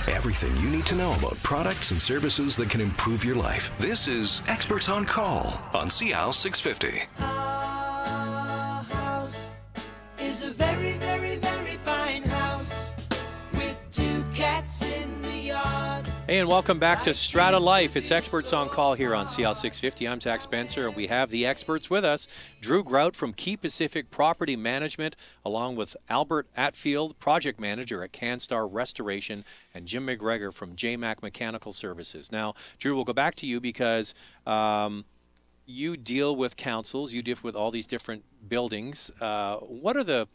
Everything you need to know about products and services that can improve your life. This is Experts on Call on CL 650. Our house is a very, very, very fine house with 2 cats in the yard. Hey, and welcome back to StrataLife. It's Experts on Call here on CL 650. I'm Zach Spencer, and we have the experts with us. Drew Grout from Key Pacific Property Management, along with Albert Atfield, Project Manager at CanStar Restoration, and Jim McGregor from JMac Mechanical Services. Now, Drew, we'll go back to you because you deal with councils, you deal with all these different buildings. What are the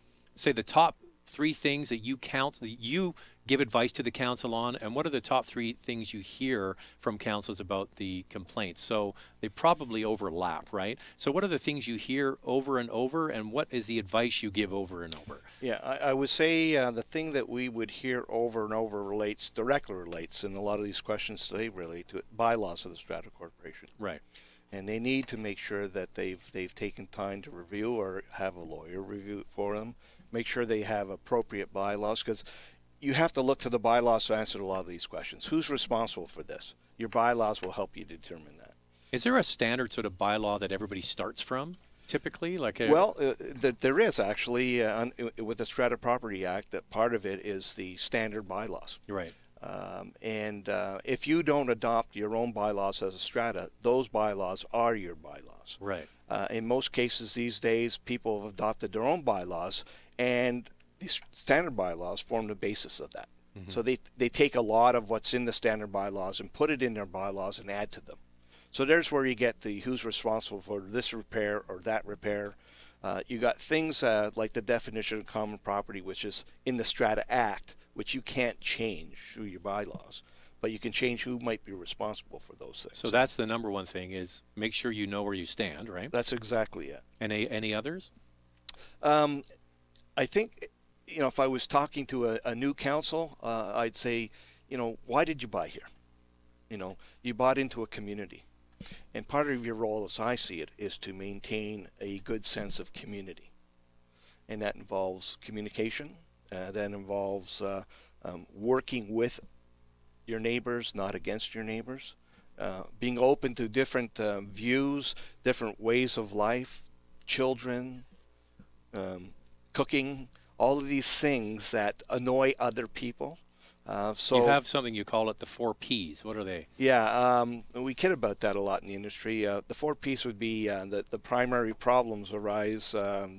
top 3 things that you give advice to the council on, and what are the top 3 things you hear from councils about the complaints? So they probably overlap, right? So what are the things you hear over and over, and what is the advice you give over and over? Yeah, I would say the thing that we would hear over and over directly relates, and a lot of these questions today relate to it, bylaws of the Strata Corporation. Right. And they need to make sure that they've taken time to review or have a lawyer review it for them. Make sure they have appropriate bylaws, because you have to look to the bylaws to answer a lot of these questions. Who's responsible for this? Your bylaws will help you determine that. Is there a standard sort of bylaw that everybody starts from, typically? There is actually, with the Strata Property Act, that part of it is the standard bylaws. Right. If you don't adopt your own bylaws as a strata, those bylaws are your bylaws. Right. In most cases these days, people have adopted their own bylaws, and these standard bylaws form the basis of that. Mm-hmm. So they take a lot of what's in the standard bylaws and put it in their bylaws and add to them. So there's where you get the who's responsible for this repair or that repair. You got things like the definition of common property, which is in the Strata Act, which you can't change through your bylaws, but you can change who might be responsible for those things. So that's the number one thing, is make sure you know where you stand, right? That's exactly it. And any others? I think, if I was talking to a new council, I'd say, why did you buy here? You bought into a community. And part of your role, as I see it, is to maintain a good sense of community. And that involves communication. That involves working with your neighbors, not against your neighbors. Being open to different views, different ways of life, children, cooking, all of these things that annoy other people. So you have something, you call it the 4 Ps. What are they? Yeah, we kid about that a lot in the industry. The 4 Ps would be that the primary problems arise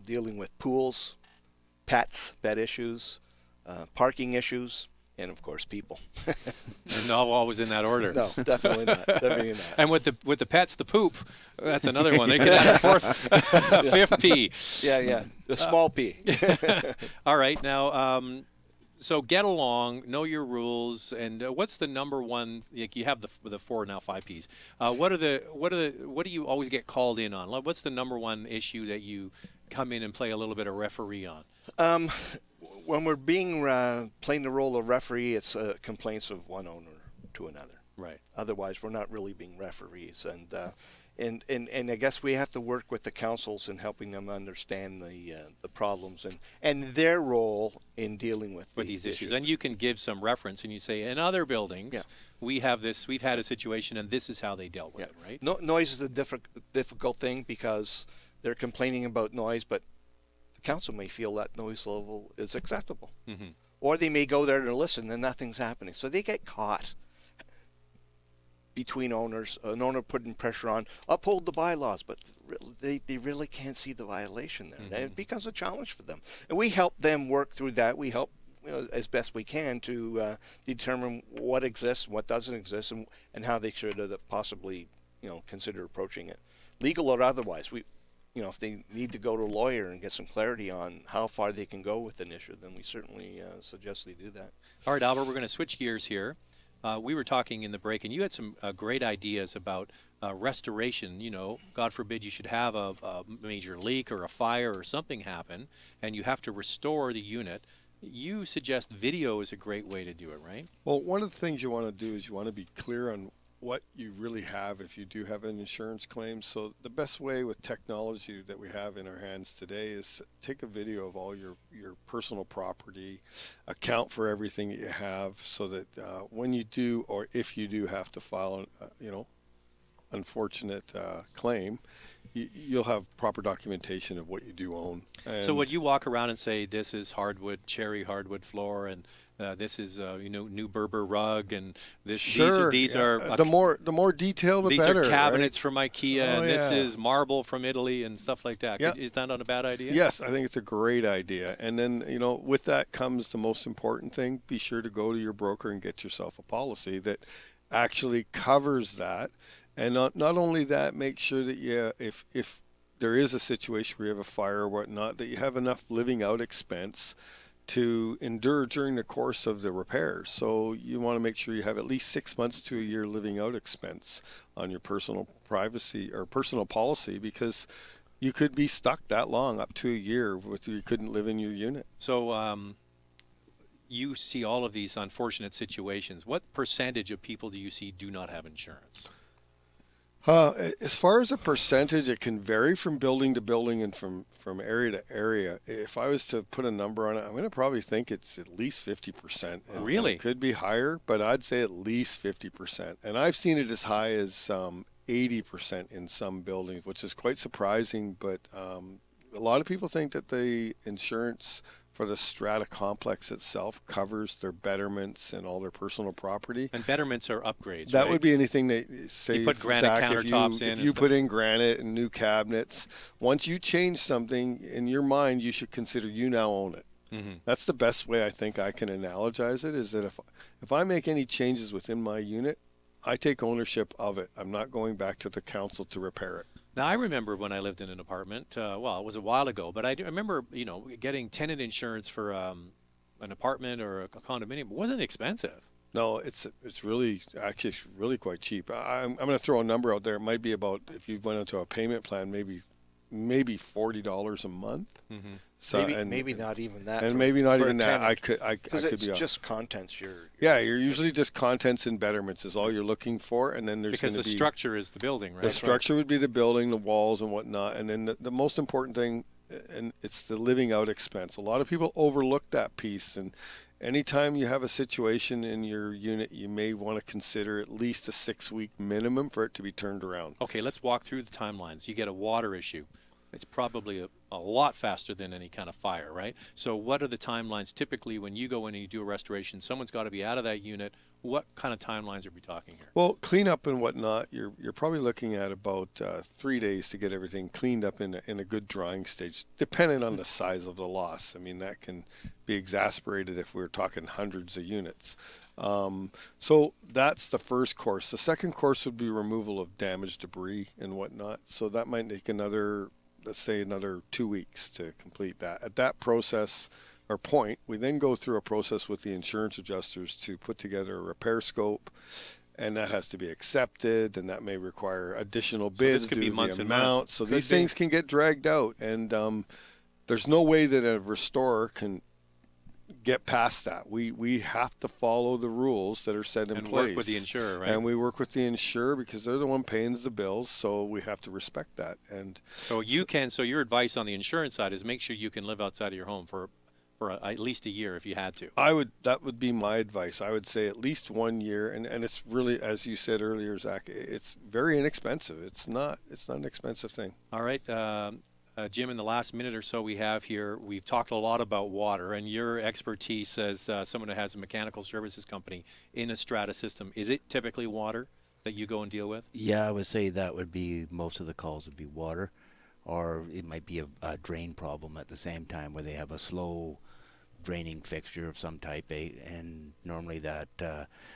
dealing with pools, pets, pet issues, parking issues, and of course people. And not always in that order. No, definitely not. Definitely not. And with the pets, the poop. That's another one. They get that 5th P. Yeah, the small P. All right, now. So get along, know your rules, and what's the number one? Like you have the 4 now 5 Ps. What do you always get called in on? What's the number one issue that you come in and play a little bit of referee on? When we're playing the role of referee, it's complaints of one owner to another. Right. Otherwise, we're not really being referees, and I guess we have to work with the councils in helping them understand the problems and their role in dealing with these issues. And you can give some reference, and you say, in other buildings, we've had a situation, and this is how they dealt with it, right? No, noise is a difficult thing because they're complaining about noise, but the council may feel that noise level is acceptable. Mm-hmm. Or they may go there to listen and nothing's happening. So they get caught between owners, an owner putting pressure on, uphold the bylaws, but they really can't see the violation there. Mm-hmm. And it becomes a challenge for them. And we help them work through that. We help as best we can to determine what exists, what doesn't exist, and how they should possibly consider approaching it, legal or otherwise. If they need to go to a lawyer and get some clarity on how far they can go with an issue, then we certainly suggest they do that. All right, Albert, we're going to switch gears here. We were talking in the break, and you had some great ideas about restoration. God forbid you should have a major leak or a fire or something happen, and you have to restore the unit. You suggest video is a great way to do it, right? Well, one of the things you want to do is you want to be clear on what you really have if you do have an insurance claim. So the best way with technology that we have in our hands today is take a video of all your personal property, account for everything that you have, so that when you do, or if you do have to file an unfortunate claim, you'll have proper documentation of what you do own. And so would you walk around and say, this is hardwood, cherry hardwood floor, and this is new Berber rug, and this Sure, these yeah. are The more detailed, the these better. are cabinets right? from IKEA, Oh, and this yeah. is marble from Italy and stuff like that. Yeah. Is that not a bad idea? Yes, I think it's a great idea. And then, with that comes the most important thing. Be sure to go to your broker and get yourself a policy that actually covers that. And not only that, make sure that if there is a situation where you have a fire or whatnot, that you have enough living out expense to endure during the course of the repairs. So you want to make sure you have at least 6 months to a year living out expense on your personal privacy or personal policy, because you could be stuck that long, up to a year, with you couldn't live in your unit. So you see all of these unfortunate situations. What percentage of people do you see do not have insurance? As far as a percentage, it can vary from building to building and from area to area. If I was to put a number on it, I'm going to probably think it's at least 50%. Really? It could be higher, but I'd say at least 50%. And I've seen it as high as 80% in some buildings, which is quite surprising. But a lot of people think that the insurance for the strata complex itself covers their betterments and all their personal property. And betterments are upgrades, That right? would be anything that, say, You put granite Zach, countertops in if and you stuff. put in granite and new cabinets, once you change something in your mind, you should consider you now own it. Mm-hmm. That's the best way I think I can analogize it, is that if I make any changes within my unit, I take ownership of it. I'm not going back to the council to repair it. Now, I remember when I lived in an apartment, well, it was a while ago, but I do remember, getting tenant insurance for an apartment or a condominium. It wasn't expensive. No, it's really, actually, it's really quite cheap. I'm going to throw a number out there. It might be about, if you went into a payment plan, maybe $40 a month. Mm-hmm. So, maybe not even that. And maybe not even that. I Because could it's be off. just contents. You're usually just contents and betterments is all you're looking for, and then there's Because going to the be structure is the building, right? the structure would be the building, the walls, and whatnot, and then the most important thing, and it's the living out expense. A lot of people overlook that piece, and anytime you have a situation in your unit, you may want to consider at least a 6-week minimum for it to be turned around. Okay, let's walk through the timelines. You get a water issue. It's probably a lot faster than any kind of fire, right? So what are the timelines typically when you go in and you do a restoration? Someone's got to be out of that unit. What kind of timelines are we talking here? Well, cleanup and whatnot, you're probably looking at about 3 days to get everything cleaned up in a good drying stage, depending on the size of the loss. I mean, that can be exasperated if we're talking hundreds of units. So that's the first course. The second course would be removal of damaged debris and whatnot. So that might take let's say another 2 weeks to complete that. At that process or point, we then go through a process with the insurance adjusters to put together a repair scope, and that has to be accepted, and that may require additional bids could be due to months the and amount. months. So Could these be. things can get dragged out, and there's no way that a restorer can get past that. We have to follow the rules that are set in And place. work with the insurer, right? And we work with the insurer because they're the one paying the bills, so we have to respect that. And So your advice on the insurance side is make sure you can live outside of your home for at least a year if you had to. that would be my advice. I would say at least 1 year, and it's really, as you said earlier, Zach, it's very inexpensive. It's not an expensive thing. All right, Jim, in the last minute or so we have here, we've talked a lot about water, and your expertise as someone who has a mechanical services company in a strata system. Is it typically water that you go and deal with? Yeah, I would say that would be, most of the calls would be water, or it might be a drain problem at the same time where they have a slow draining fixture of some type, and normally that,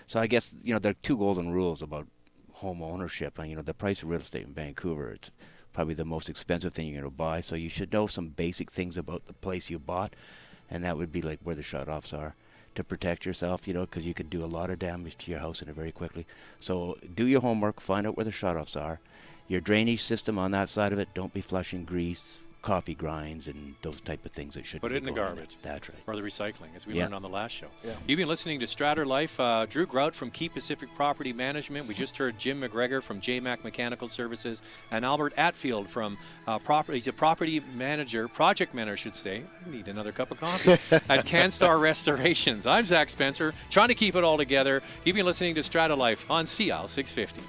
so I guess, there are two golden rules about home ownership, and the price of real estate in Vancouver, it's probably the most expensive thing you're going to buy, so you should know some basic things about the place you bought, and that would be like where the shutoffs are to protect yourself, because you could do a lot of damage to your house in it very quickly. So do your homework, find out where the shutoffs are. Your drainage system on that side of it, don't be flushing grease, coffee grinds and those type of things that should Put it in the garbage. That's right. Or the recycling, as we Yeah. learned on the last show. Yeah. You've been listening to StrataLife. Drew Grout from Key Pacific Property Management. We just heard Jim McGregor from JMac Mechanical Services, and Albert Atfield from he's a property manager, project manager, I should say. I need another cup of coffee at CanStar Restorations. I'm Zach Spencer, trying to keep it all together. You've been listening to StrataLife on CL 650.